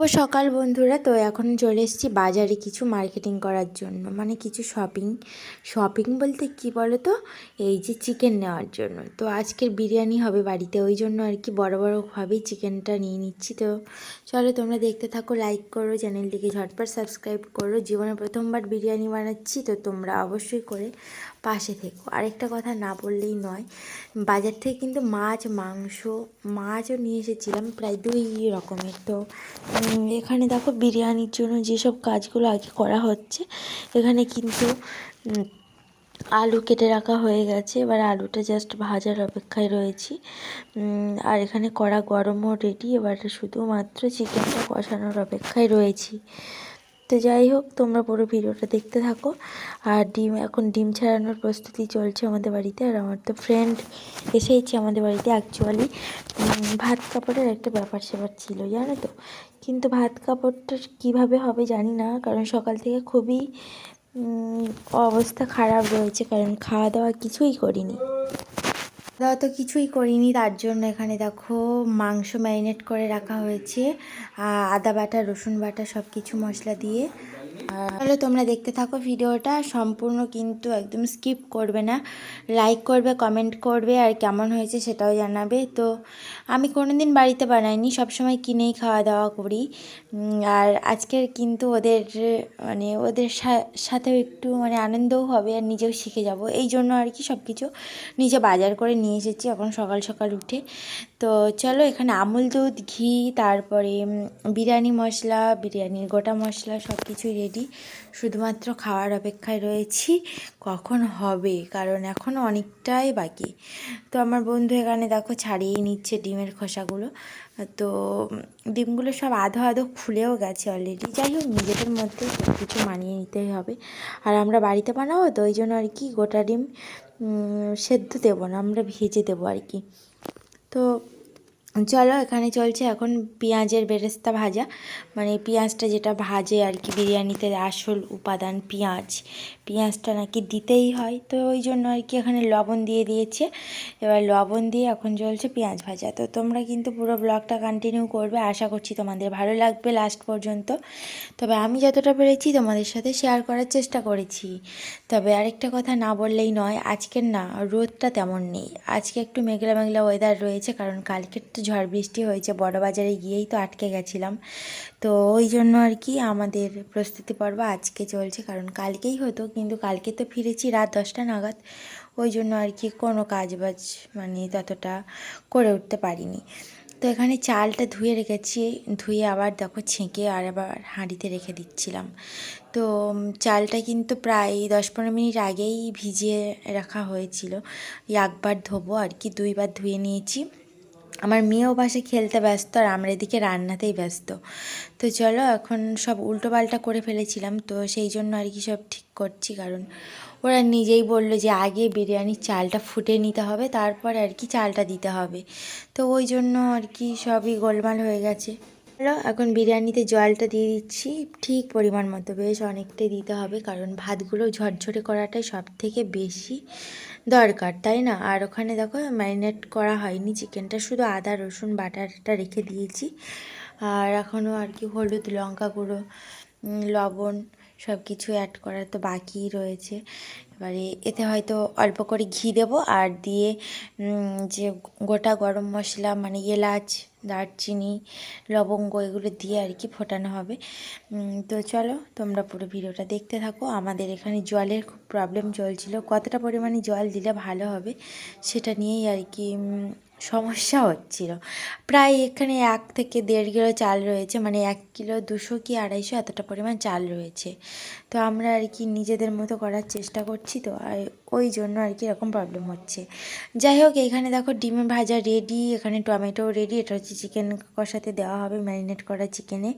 ও সকাল বন্ধুরা, তো এখন চলে এসেছি বাজারে কিছু মার্কেটিং করার জন্য, মানে কিছু শপিং বলতে কি বলো তো, এই যে চিকেন নেওয়ার জন্য। তো আজকের বিরিয়ানি হবে বাড়িতে, ওই জন্য আর কি বড়োভাবেই চিকেনটা নিয়ে নিচ্ছি। তো চলো তোমরা দেখতে থাকো, লাইক করো, চ্যানেলটিকে ঝটপট সাবস্ক্রাইব করো। জীবনে প্রথমবার বিরিয়ানি বানাচ্ছি, তো তোমরা অবশ্যই করে পাশে থেকো। আরেকটা কথা না বললেই নয়, বাজার থেকে কিন্তু মাছও নিয়ে এসেছিলাম, প্রায় 2 রকমের। তো এখানে দেখো বিরিয়ানির জন্য যেসব কাজগুলো আগে করা হচ্ছে, এখানে কিন্তু আলু কেটে রাখা হয়ে গেছে। এবার আলুটা জাস্ট ভাজার অপেক্ষায় রয়েছি। আর এখানে কড়া গরমও রেডি, এবার শুধুমাত্র চিকেনটা কষানোর অপেক্ষায় রয়েছি। তো যাই হোক, তোমরা পুরো ভিডিওটা দেখতে থাকো। আর এখন ডিম ছাড়ানোর প্রস্তুতি চলছে আমাদের বাড়িতে। আর আমার তো ফ্রেন্ড এসেইছে আমাদের বাড়িতে। অ্যাকচুয়ালি ভাত কাপড়ের একটা ব্যাপার স্যাপার ছিল, জানো তো। কিন্তু ভাত কাপড়টা কীভাবে হবে জানি না, কারণ সকাল থেকে খুবই অবস্থা খারাপ রয়েছে, কারণ খাওয়া দাওয়া কিছুই করিনি। তার জন্য এখানে দেখো মাংস ম্যারিনেট করে রাখা হয়েছে, আদা বাটা, রসুন বাটা, সব কিছু মশলা দিয়ে। তাহলে তোমরা দেখতে থাকো ভিডিওটা সম্পূর্ণ, কিন্তু একদম স্কিপ করবে না। লাইক করবে, কমেন্ট করবে, আর কেমন হয়েছে সেটাও জানাবে। তো আমি কোনোদিন বাড়িতে বানাইনি, সবসময় কিনেই খাওয়া দাওয়া করি। আর আজকের কিন্তু ওদের সাথেও একটু আনন্দও হবে, আর নিজেও শিখে যাব, এই জন্য আর কি সব কিছু নিজে বাজার করে নিয়ে এসেছি এখন সকাল সকাল উঠে। তো চলো, এখানে আমুল দুধ, ঘি, তারপরে বিরিয়ানি মশলা, বিরিয়ানির গোটা মশলা, সব কিছুই রেডি। শুধুমাত্র খাওয়ার অপেক্ষায় রয়েছি কখন হবে, কারণ এখনও অনেকটাই বাকি। তো আমার বন্ধু এখানে দেখো ছাড়িয়ে নিচ্ছে ডিমের খোসাগুলো। তো ডিমগুলো সব আধো আধো খুলেও গেছে অলরেডি। যাই হোক, নিজেদের মধ্যে সব কিছু মানিয়ে নিতেই হবে। আর আমরা বাড়িতে বানাবো, তো ওই জন্য আর কি গোটা ডিম সেদ্ধ দেবো না, আমরা ভেজে দেবো আর কি। তো চলো, এখানে চলছে এখন পেঁয়াজের বেরেস্তা ভাজা, মানে পেঁয়াজটা যেটা ভাজে আর কি বিরিয়ানিতে আসল উপাদান পেঁয়াজটা নাকি দিতেই হয়। তো ওই জন্য আর কি এখানে লবণ দিয়ে দিয়েছে। এবার লবণ দিয়ে এখন চলছে পেঁয়াজ ভাজা। তো তোমরা কিন্তু পুরো ব্লগটা কন্টিনিউ করবে, আশা করছি তোমাদের ভালো লাগবে লাস্ট পর্যন্ত। তবে আমি যতটা পেরেছি তোমাদের সাথে শেয়ার করার চেষ্টা করেছি। তবে আরেকটা কথা না বললেই নয়, আজকের না রোদটা তেমন নেই, আজকে একটু মেঘলা মেঘলা ওয়েদার রয়েছে, কারণ কালকের তো ঝড় বৃষ্টি হয়েছে, বড় বাজারে গিয়েই তো আটকে গেছিলাম। তো ওই জন্য আর কি আমাদের প্রস্তুতি পর্ব আজকে চলছে, কারণ কালকেই হতো, কিন্তু কালকে তো ফিরেছি রাত 10টা নাগাদ। ওই জন্য আর কি কোনো কাজবাজ ততটা করে উঠতে পারিনি। তো এখানে চালটা ধুয়ে রেখেছি, ধুয়ে আবার দেখো ছেঁকে আর আবার হাঁড়িতে রেখে দিচ্ছিলাম। তো চালটা কিন্তু প্রায় 10-15 মিনিট আগেই ভিজিয়ে রাখা হয়েছিল। একবার ধোবো আর কি, 2বার ধুয়ে নিয়েছি। আমার মেয়েও পাশে খেলতে ব্যস্ত, আর আমরা এদিকে রান্নাতেই ব্যস্ত। তো চলো, এখন সব উল্টোপাল্টা করে ফেলেছিলাম, তো সেই জন্য আর কি সব ঠিক করছি, কারণ ওরা নিজেই বললো যে আগে বিরিয়ানির চালটা ফুটে নিতে হবে, তারপর আর কি চালটা দিতে হবে। তো ওই জন্য আর কি সবই গোলমাল হয়ে গেছে। হলো, এখন বিরিয়ানিতে জলটা দিয়ে দিচ্ছি ঠিক পরিমাণ মতো, বেশ অনেকটাই দিতে হবে, কারণ ভাতগুলো ঝরঝরে করাটাই সব থেকে বেশি দরকার, তাই না। আর ওখানে দেখো ম্যারিনেট করা হয়নি চিকেনটা, শুধু আদা রসুন বাটাটা রেখে দিয়েছি। আর এখনও আর কি হলুদ, লঙ্কা গুঁড়ো, লবণ সব কিছু অ্যাড করা তো বাকিই রয়েছে। এবারে এতে হয়তো অল্প করে ঘি দেবো, আর দিয়ে যে গোটা গরম মশলা, এলাচ, দারচিনি, লবঙ্গ, এগুলো দিয়ে আর কি ফোটানো হবে। তো চলো, তোমরা পুরো ভিডিওটা দেখতে থাকো। আমাদের এখানে জলের খুব প্রবলেম চলছিল, কতটা পরিমাণে জল দিলে ভালো হবে সেটা নিয়েই আর কি সমস্যা হচ্ছিল। প্রায় এখানে 1 থেকে 1.5 কিলো চাল রয়েছে, 1 কিলো 200 কি 250 এতটা পরিমাণ চাল রয়েছে। তো আমরা আর কি নিজেদের মতো করার চেষ্টা করছি, তো আর ওই জন্য আর কি এরকম প্রবলেম হচ্ছে। যাই হোক, এখানে দেখো ডিমের ভাজা রেডি, এখানে টমেটো রেডি, এটা হচ্ছে চিকেন কষাতে দেওয়া হবে ম্যারিনেট করা চিকেনে।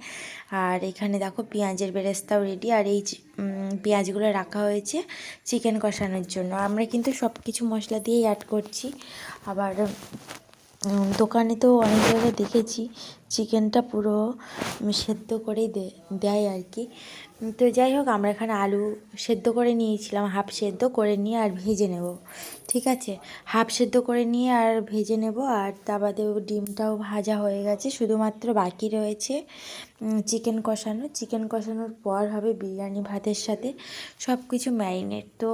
আর এখানে দেখো পেঁয়াজের বেরেস্তাও রেডি, আর এই পেঁয়াজগুলো রাখা হয়েছে চিকেন কষানোর জন্য। আমরা কিন্তু সব কিছু মশলা দিয়েই অ্যাড করছি। আবার দোকানে তো অনেক জায়গায় দেখেছি চিকেনটা পুরো সেদ্ধ করেই দেয় আর কি। তো যাই হোক, আমরা এখানে আলু সেদ্ধ করে নিয়েছিলাম, হাফ সেদ্ধ করে নিয়ে আর ভেজে নেব, ঠিক আছে। হাফ সেদ্ধ করে নিয়ে আর ভেজে নেব। আর তা বাদে ডিমটাও ভাজা হয়ে গেছে, শুধুমাত্র বাকি রয়েছে চিকেন কষানো। চিকেন কষানোর পর হবে বিরিয়ানি ভাতের সাথে সব কিছু ম্যারিনেট। তো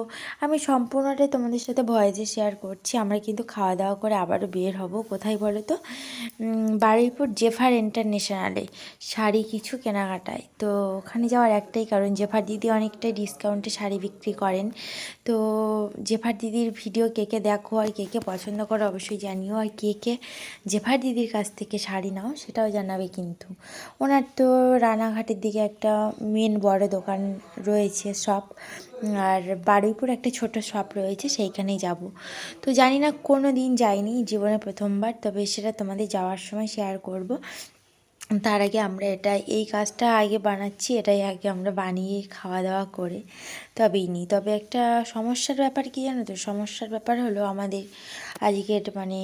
আমি সম্পূর্ণটাই তোমাদের সাথে ভয়েসে শেয়ার করছি। আমরা কিন্তু খাওয়া দাওয়া করে আবারও বের হব। কোথায় বলো তো? বারুইপুর জেফার ইন্টারন্যাশনালে শাড়ি কিছু কেনাকাটায়। তো ওখানে যাওয়ার একটাই কারণ, জেফার দিদি অনেকটাই ডিসকাউন্টে শাড়ি বিক্রি করেন। তো জেফার দিদির ভিডিও কে কে দেখো আর কে কে পছন্দ করো অবশ্যই জানিও। আর কে কে জেফার দিদির কাছ থেকে শাড়ি নাও সেটাও জানাবে কিন্তু। ওনার তো রানাঘাটের দিকে একটা মেন বড় দোকান রয়েছে, শপ। আর বারুইপুর একটা ছোট শপ রয়েছে, সেইখানেই যাব। তো জানি না, কোনো দিন যাইনি, জীবনে প্রথমবার, তবে সেটা তোমাদের যাওয়ার সময় শেয়ার করব। তার আগে আমরা এই কাজটা আগে বানাচ্ছি, এটাই আগে আমরা বানিয়ে খাওয়া দাওয়া করে তবেই নিই। তবে একটা সমস্যার ব্যাপার কী জানো তো? সমস্যার ব্যাপার হলো আমাদের আজকের মানে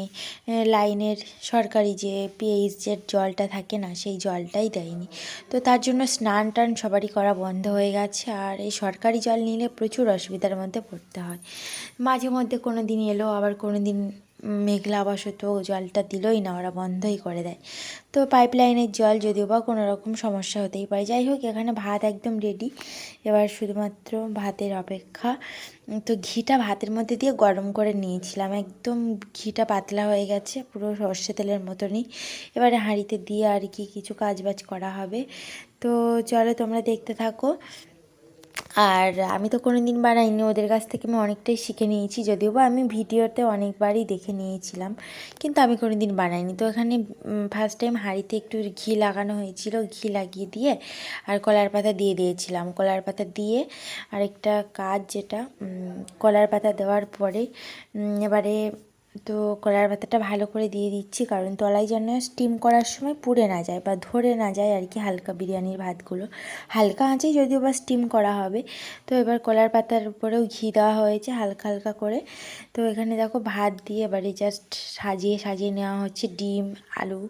লাইনের সরকারি যে পিএইচের জলটা থাকে না, সেই জলটাই দেয়নি। তো তার জন্য স্নান টান সবারই করা বন্ধ হয়ে গেছে। আর এই সরকারি জল নিলে প্রচুর অসুবিধার মধ্যে পড়তে হয়। মাঝে মধ্যে কোনো দিন এলো, আবার কোনো দিন মেঘলা বশত জলটা দিলই না, ওরা বন্ধই করে দেয়। তো পাইপ লাইনের জল, যদিও বা কোনো রকম সমস্যা হতেই পারে। যাই হোক, এখানে ভাত একদম রেডি, এবার শুধুমাত্র ভাতের অপেক্ষা। তো ঘিটা ভাতের মধ্যে দিয়ে গরম করে নিয়েছিলাম, একদম ঘিটা পাতলা হয়ে গেছে, পুরো সর্ষে তেলের মতনই। এবারে হাঁড়িতে দিয়ে আর কি কিছু কাজবাজ করা হবে। তো চলো তোমরা দেখতে থাকো। আর আমি তো কোনো দিন বানাইনি, ওদের কাছ থেকে আমি অনেকটাই শিখে নিয়েছি, যদিও বা আমি ভিডিওতে অনেকবারই দেখে নিয়েছিলাম, কিন্তু আমি কোনো দিন বানাইনি। তো এখানে ফার্স্ট টাইম হাঁড়িতে একটু ঘি লাগানো হয়েছিল, ঘি লাগিয়ে দিয়ে আর কলার পাতা দিয়ে দিয়েছিলাম। কলার পাতা দিয়ে আরেকটা কাজ, যেটা কলার পাতা দেওয়ার পরে এবারে তো কলার পাতাটা ভালো করে দিয়ে দিচ্ছি, কারণ তলায় যেন স্টিম করার সময় পুড়ে না যায় বা ধরে না যায় আর কি। হালকা বিরিয়ানির ভাতগুলো হালকা আঁচেই যদিও বা স্টিম করা হবে। তো এবার কলার পাতার উপরেও ঘি দেওয়া হয়েছে হালকা হালকা করে। তো এখানে দেখো ভাত দিয়ে এবারে জাস্ট সাজিয়ে সাজিয়ে নেওয়া হচ্ছে ডিম আলু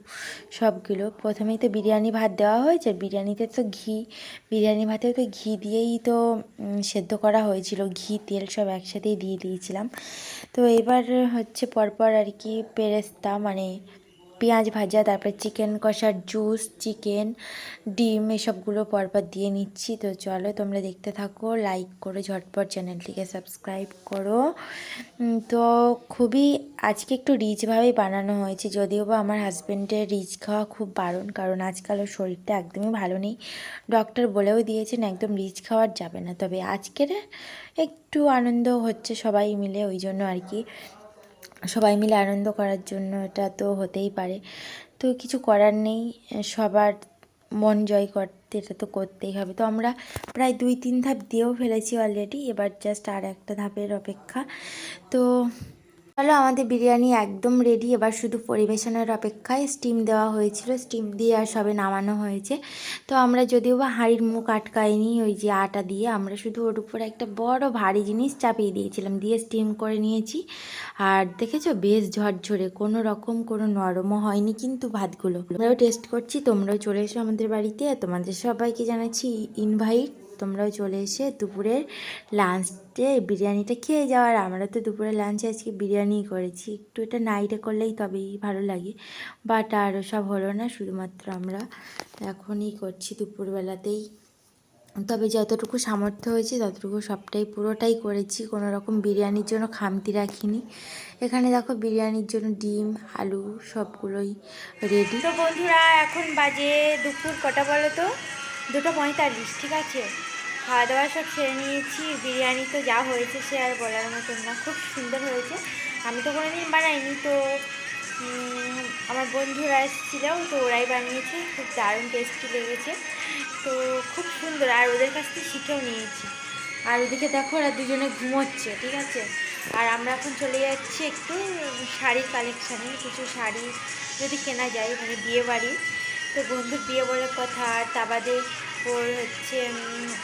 সবগুলো। প্রথমেই তো বিরিয়ানি ভাত দেওয়া হয়েছে, বিরিয়ানিতে তো বিরিয়ানি ভাতেও তো ঘি দিয়েই তো সেদ্ধ করা হয়েছিল, ঘি তেল সব একসাথেই দিয়ে দিয়েছিলাম। তো এবার হচ্ছে পরপর আর কি পেরেস্তা মানে পেঁয়াজ ভাজা, তারপর চিকেন কষার জুস, চিকেন, ডিম এসবগুলো পরপর দিয়ে নিচ্ছি। তো চলো তোমরা দেখতে থাকো, লাইক করো, ঝটপট চ্যানেলটিকে সাবস্ক্রাইব করো। তো খুবই আজকে একটু রিচভাবেই বানানো হয়েছে, যদিও বা আমার হাজব্যান্ডের রিচ খাওয়া খুব বারণ, কারণ আজকাল ওর শরীরটা একদমই ভালো নেই। ডক্টর বলেও দিয়েছেন একদম রিচ খাওয়ার যাবে না। তবে আজকের একটু আনন্দ হচ্ছে সবাই মিলে, ওই জন্য আর কি, সবাই মিলে আনন্দ করার জন্য এটা তো হতেই পারে। তো কিছু করার নেই, সবার মন জয় করতে এটা তো করতেই হবে। তো আমরা প্রায় 2-3 ধাপ দিয়েও ফেলেছি অলরেডি, এবার জাস্ট আর একটা ধাপের অপেক্ষা। তো চলো, আমাদের বিরিয়ানি একদম রেডি, এবার শুধু পরিবেশনের অপেক্ষায়। স্টিম দেওয়া হয়েছিল, স্টিম দিয়ে আর সবে নামানো হয়েছে। তো আমরা যদিও বা হাঁড়ির মুখ আটকাইনি ওই যে আটা দিয়ে, আমরা শুধু ওর উপরে একটা বড় ভারী জিনিস চাপিয়ে দিয়েছিলাম, দিয়ে স্টিম করে নিয়েছি। আর দেখেছো বেশ ঝরঝরে, কোনো রকম কোনো নরমও হয়নি কিন্তু ভাতগুলো। আমরাও টেস্ট করছি, তোমরাও চলে এসো আমাদের বাড়িতে। তোমাদের সবাইকে জানাচ্ছি ইনভাইট, তোমরাও চলে এসে দুপুরের লাঞ্চে বিরিয়ানিটা খেয়ে যাওয়ার। আমরা তো দুপুরের লাঞ্চে আজকে বিরিয়ানি করেছি, একটু এটা নাইটে করলেই তবেই ভালো লাগে, বাট আর সব হলো না, শুধুমাত্র আমরা এখনই করছি দুপুরবেলাতেই। তবে যতটুকু সামর্থ্য হয়েছে ততটুকু সবটাই পুরোটাই করেছি, কোনো রকম বিরিয়ানির জন্য খামতি রাখিনি। এখানে দেখো বিরিয়ানির জন্য ডিম আলু সবগুলোই রেডি। তো বন্ধুরা, এখন বাজে দুপুর কটা বলো তো? 2:45, ঠিক আছে। খাওয়া দাওয়া সব ছেড়ে নিয়েছি, বিরিয়ানি তো যা হয়েছে সে আর বলার মতন না, খুব সুন্দর হয়েছে। আমি তো কোনো দিন বানাইনি, তো আমার বন্ধুরা এসেছিল, তো ওরাই বানিয়েছে, খুব দারুণ টেস্টি লেগেছে। তো খুব সুন্দর, আর ওদের কাছ থেকে শিখেও নিয়েছি। আর ওদিকে দেখো ওরা দুজনে ঘুমোচ্ছে, ঠিক আছে। আর আমরা এখন চলে যাচ্ছি একটু শাড়ির কালেকশানে, কিছু শাড়ি যদি কেনা যায়, মানে বিয়ে বাড়ি, তো বন্ধুর বিয়ে বলে কথা। আর তা বাদে ওর হচ্ছে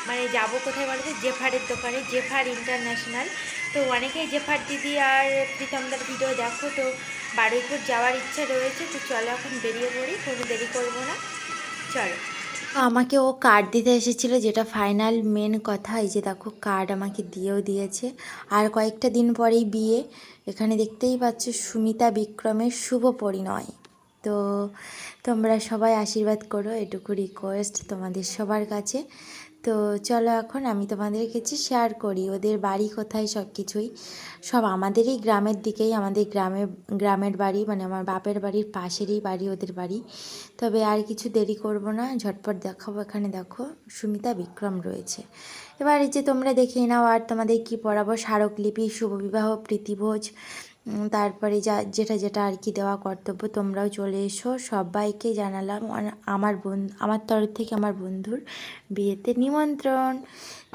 মানে যাবো কোথায় বলতে, জেফারের দোকানে, জেফার ইন্টারন্যাশনাল। তো অনেকেই জেফার দিদি আর প্রীতমদার ভিডিও দেখো, তো বারুইপুর যাওয়ার ইচ্ছা রয়েছে, তো চলো এখন বেরিয়ে পড়ি, কোনো দেরি করবো না, চলো। আমাকে ও কার্ড দিতে এসেছিলো, যেটা ফাইনাল মেন কথা। এই যে দেখো কার্ড আমাকে দিয়েও দিয়েছে। আর কয়েকটা দিন পরেই বিয়ে। এখানে দেখতেই পাচ্ছ সুমিতা বিক্রমের শুভ পরিণয়। তো তোমরা সবাই আশীর্বাদ করো, এটুকু রিকোয়েস্ট তোমাদের সবার কাছে। তো চলো এখন আমি তোমাদের কাছে শেয়ার করি ওদের বাড়ি কোথায়, সব কিছুই। সব আমাদেরই গ্রামের দিকেই, আমাদের গ্রামের বাড়ি, মানে আমার বাপের বাড়ির পাশেরই বাড়ি ওদের বাড়ি। তবে আর কিছু দেরি করব না, ঝটপট দেখাবো। এখানে দেখো সুমিতা বিক্রম রয়েছে। এবার এই যে তোমরা দেখে নাও, আর তোমাদের কি পড়াবো, স্মারকলিপি, শুভবিবাহ, প্রীতিভোজ, তারপরে যেটা যেটা আর কি দেওয়া কর্তব্য। তোমরাও চলে এসো, সবাইকে জানালাম আমার তরফ থেকে আমার বন্ধুর বিয়েতে নিমন্ত্রণ।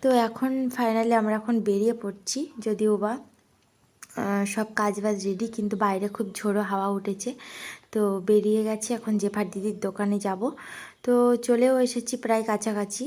তো এখন ফাইনালি আমরা এখন বেরিয়ে পড়ছি, যদিও বা সব কাজবাজ রেডি, কিন্তু বাইরে খুব ঝোড়ো হাওয়া উঠেছে। তো বেরিয়ে গেছি, এখন জেফার দিদির দোকানে যাব। তো চলেও এসেছি প্রায় কাছাকাছি।